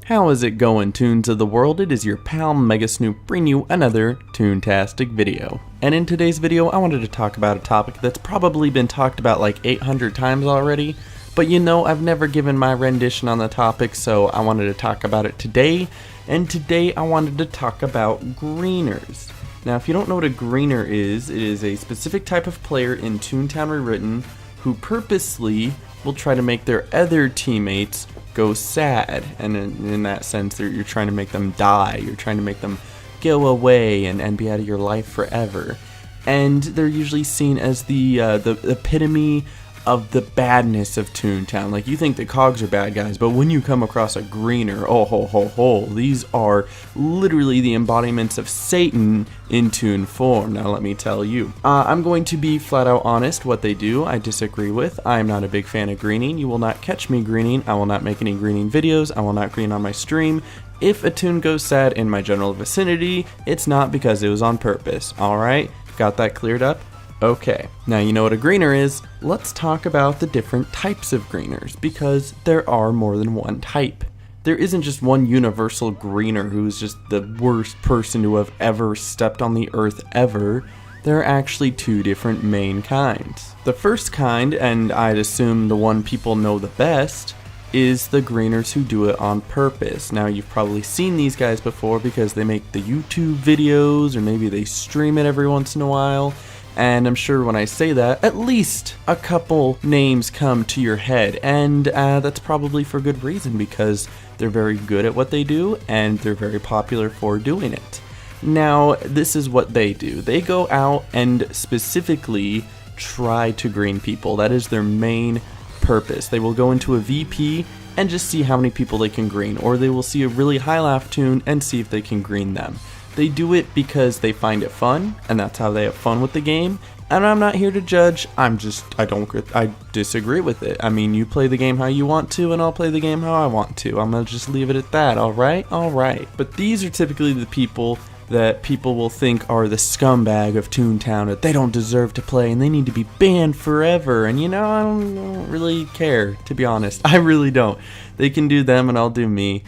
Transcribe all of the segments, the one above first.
How is it going, Toons of the world? It is your pal Mega Snoop bringing you another Toontastic video. And in today's video, I wanted to talk about a topic that's probably been talked about like 800 times already, but you know, I've never given my rendition on the topic, so I wanted to talk about it today. And today I wanted to talk about greeners. Now, if you don't know what a greener is, it is a specific type of player in Toontown Rewritten who purposely will try to make their other teammates go sad, and in that sense you're trying to make them die, you're trying to make them go away and be out of your life forever. And they're usually seen as the epitome of the badness of Toontown. Like, you think the cogs are bad guys, but when you come across a greener, oh ho ho ho, these are literally the embodiments of Satan in Toon form. Now let me tell you, I'm going to be flat out honest. What they do, I disagree with. I am not a big fan of greening. You will not catch me greening. I will not make any greening videos. I will not green on my stream. If a toon goes sad in my general vicinity, it's not because it was on purpose. Alright, got that cleared up? Okay, now you know what a greener is. Let's talk about the different types of greeners, because there are more than one type. There isn't just one universal greener who's just the worst person to have ever stepped on the earth ever. There are actually two different main kinds. The first kind, and I'd assume the one people know the best, is the greeners who do it on purpose. Now, you've probably seen these guys before because they make the YouTube videos, or maybe they stream it every once in a while. And I'm sure when I say that, at least a couple names come to your head, and that's probably for good reason, because they're very good at what they do, and they're very popular for doing it. Now, this is what they do. They go out and specifically try to green people. That is their main purpose. They will go into a VP and just see how many people they can green, or they will see a really high laugh toon and see if they can green them. They do it because they find it fun, and that's how they have fun with the game. And I'm not here to judge. I disagree with it. I mean, you play the game how you want to, and I'll play the game how I want to. I'm gonna just leave it at that, alright? Alright. But these are typically the people that people will think are the scumbag of Toontown, that they don't deserve to play and they need to be banned forever. And you know, I don't really care, to be honest. I really don't. They can do them and I'll do me.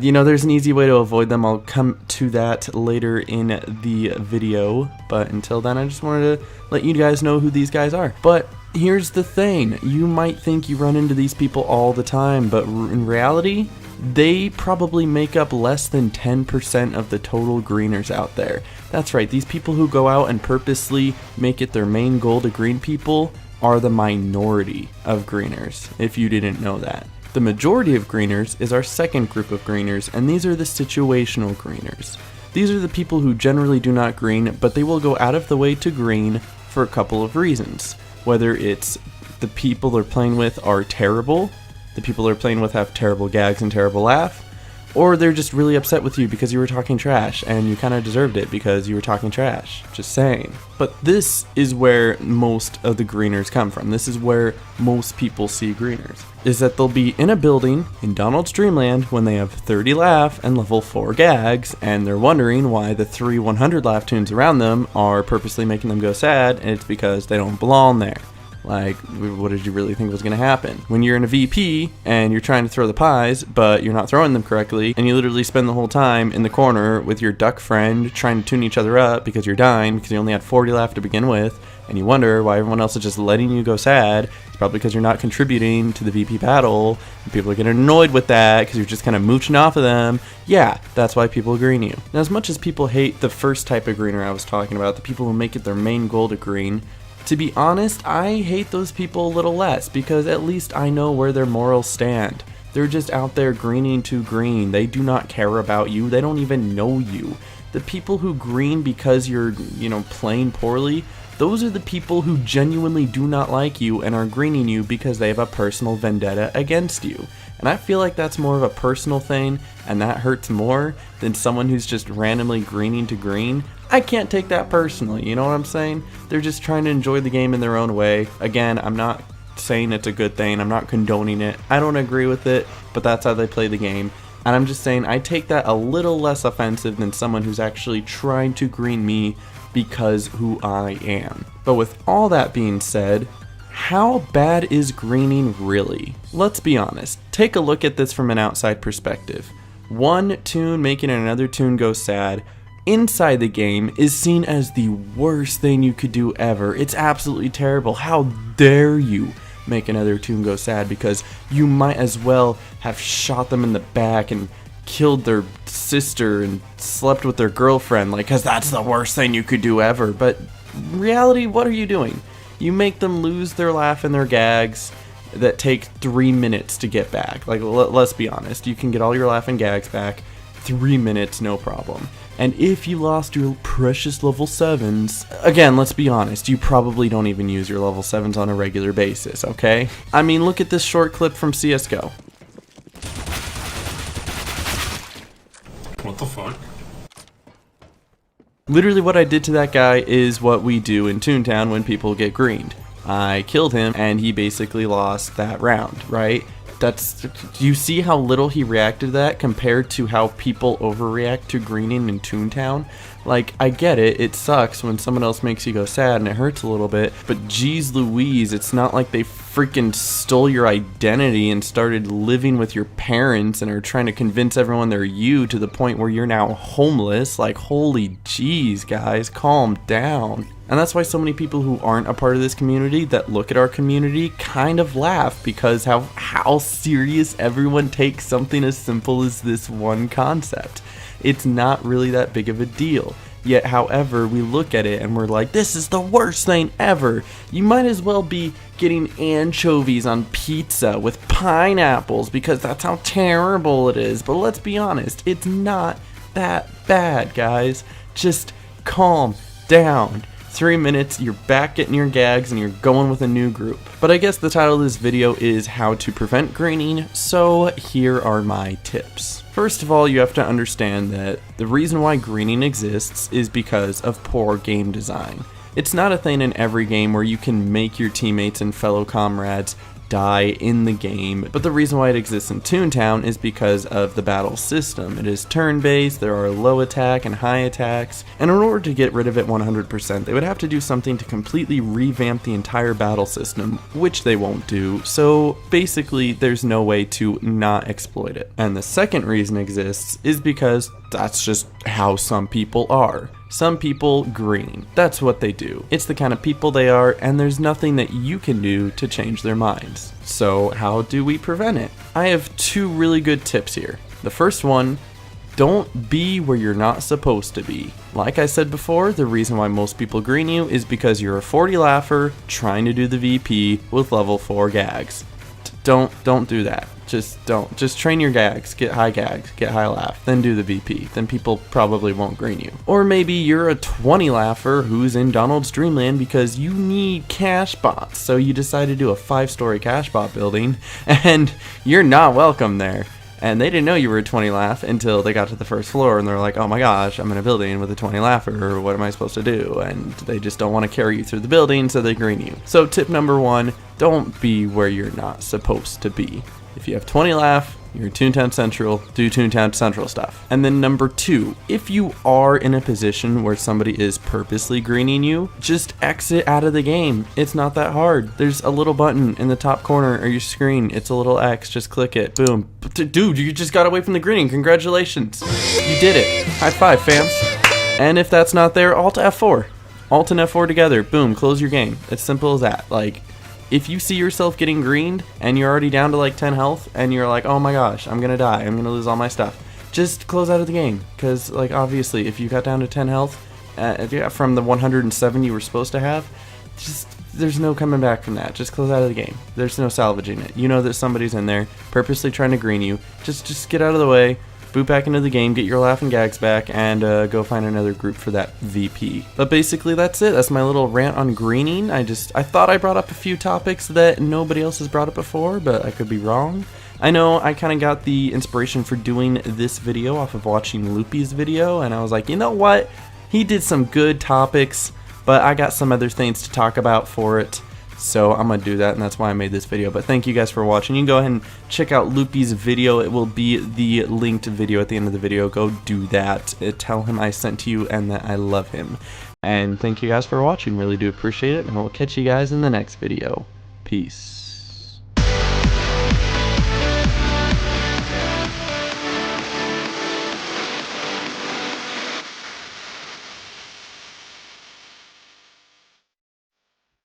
You know, there's an easy way to avoid them. I'll come to that later in the video, but until then, I just wanted to let you guys know who these guys are. But here's the thing, you might think you run into these people all the time, but in reality, they probably make up less than 10% of the total greeners out there. That's right, these people who go out and purposely make it their main goal to green people are the minority of greeners, if you didn't know that. The majority of greeners is our second group of greeners, and these are the situational greeners. These are the people who generally do not green, but they will go out of the way to green for a couple of reasons. Whether it's the people they're playing with are terrible, the people they're playing with have terrible gags and terrible laugh, or they're just really upset with you because you were talking trash, and you kind of deserved it because you were talking trash. Just saying. But this is where most of the greeners come from. This is where most people see greeners. Is that they'll be in a building in Donald's Dreamland when they have 30 laugh and level 4 gags, and they're wondering why the 3 100 laugh tunes around them are purposely making them go sad, and it's because they don't belong there. Like, what did you really think was going to happen? When you're in a VP and you're trying to throw the pies, but you're not throwing them correctly, and you literally spend the whole time in the corner with your duck friend trying to tune each other up because you're dying because you only had 40 laugh to begin with, and you wonder why everyone else is just letting you go sad. It's probably because you're not contributing to the VP battle, and people are getting annoyed with that because you're just kind of mooching off of them. Yeah, that's why people green you. Now, as much as people hate the first type of greener I was talking about, the people who make it their main goal to green, to be honest, I hate those people a little less, because at least I know where their morals stand. They're just out there greening to green. They do not care about you. They don't even know you. The people who green because you're, playing poorly, those are the people who genuinely do not like you and are greening you because they have a personal vendetta against you. And I feel like that's more of a personal thing, and that hurts more than someone who's just randomly greening to green. I can't take that personally, you know what I'm saying? They're just trying to enjoy the game in their own way. Again, I'm not saying it's a good thing, I'm not condoning it, I don't agree with it, but that's how they play the game. And I'm just saying I take that a little less offensive than someone who's actually trying to green me because who I am. But with all that being said, how bad is greening really? Let's be honest, take a look at this from an outside perspective. One toon making another toon go sad inside the game is seen as the worst thing you could do ever. It's absolutely terrible. How dare you make another toon go sad, because you might as well have shot them in the back and killed their sister and slept with their girlfriend, like, cause that's the worst thing you could do ever. But in reality, what are you doing? You make them lose their laugh and their gags that take 3 minutes to get back. Like, let's be honest, you can get all your laugh and gags back 3 minutes, no problem. And if you lost your precious level 7s, again, let's be honest, you probably don't even use your level 7s on a regular basis, okay? I mean, look at this short clip from CSGO. What the fuck? Literally what I did to that guy is what we do in Toontown when people get greened. I killed him and he basically lost that round, right? Do you see how little he reacted to that compared to how people overreact to greening in Toontown? Like, I get it, it sucks when someone else makes you go sad and it hurts a little bit, but geez Louise, it's not like they freaking stole your identity and started living with your parents and are trying to convince everyone they're you to the point where you're now homeless. Like, holy jeez, guys, calm down. And that's why so many people who aren't a part of this community that look at our community kind of laugh, because how serious everyone takes something as simple as this one concept. It's not really that big of a deal. Yet, however, we look at it and we're like, this is the worst thing ever. You might as well be getting anchovies on pizza with pineapples because that's how terrible it is. But let's be honest, it's not that bad, guys. Just calm down. 3 minutes, you're back getting your gags and you're going with a new group. But I guess the title of this video is how to prevent greening, so here are my tips. First of all, you have to understand that the reason why greening exists is because of poor game design. It's not a thing in every game where you can make your teammates and fellow comrades die in the game, but the reason why it exists in Toontown is because of the battle system. It is turn-based, there are low attack and high attacks, and in order to get rid of it 100%, they would have to do something to completely revamp the entire battle system, which they won't do, so basically there's no way to not exploit it. And the second reason it exists is because that's just how some people are. Some people green. That's what they do. It's the kind of people they are, and there's nothing that you can do to change their minds. So how do we prevent it? I have 2 really good tips here. The first one, don't be where you're not supposed to be. Like I said before, the reason why most people green you is because you're a 40 laugher trying to do the VP with level 4 gags. Don't do that. Just train your gags, get high laugh, then do the VP. Then people probably won't green you. Or maybe you're a 20 laugher who's in Donald's Dreamland because you need cash bots, so you decide to do a 5-story cash bot building, and you're not welcome there. And they didn't know you were a 20 laugh until they got to the first floor and they're like, oh my gosh, I'm in a building with a 20 laugher, what am I supposed to do? And they just don't want to carry you through the building, so they green you. So tip number 1, don't be where you're not supposed to be. If you have 20 laugh, you're in Toontown Central, do Toontown Central stuff. And then number 2, if you are in a position where somebody is purposely greening you, just exit out of the game. It's not that hard. There's a little button in the top corner of your screen. It's a little X, just click it, boom. Dude, you just got away from the greening, congratulations. You did it. High five, fams. And if that's not there, Alt F4. Alt and F4 together, boom, close your game. It's simple as that. Like, if you see yourself getting greened and you're already down to like 10 health and you're like, oh my gosh, I'm gonna die, I'm gonna lose all my stuff, just close out of the game. Because, like, obviously, if you got down to 10 health from the 107 you were supposed to have, just there's no coming back from that. Just close out of the game. There's no salvaging it. You know that somebody's in there purposely trying to green you. Just get out of the way. Boot back into the game, get your laugh and gags back, and go find another group for that VP. But basically that's it. That's my little rant on greening. I thought I brought up a few topics that nobody else has brought up before, but I could be wrong. I know I kind of got the inspiration for doing this video off of watching Loopy's video, and I was like, you know what? He did some good topics, but I got some other things to talk about for it. So I'm going to do that, and that's why I made this video. But thank you guys for watching. You can go ahead and check out Loopy's video. It will be the linked video at the end of the video. Go do that. Tell him I sent to you and that I love him. And thank you guys for watching. Really do appreciate it, and we'll catch you guys in the next video. Peace.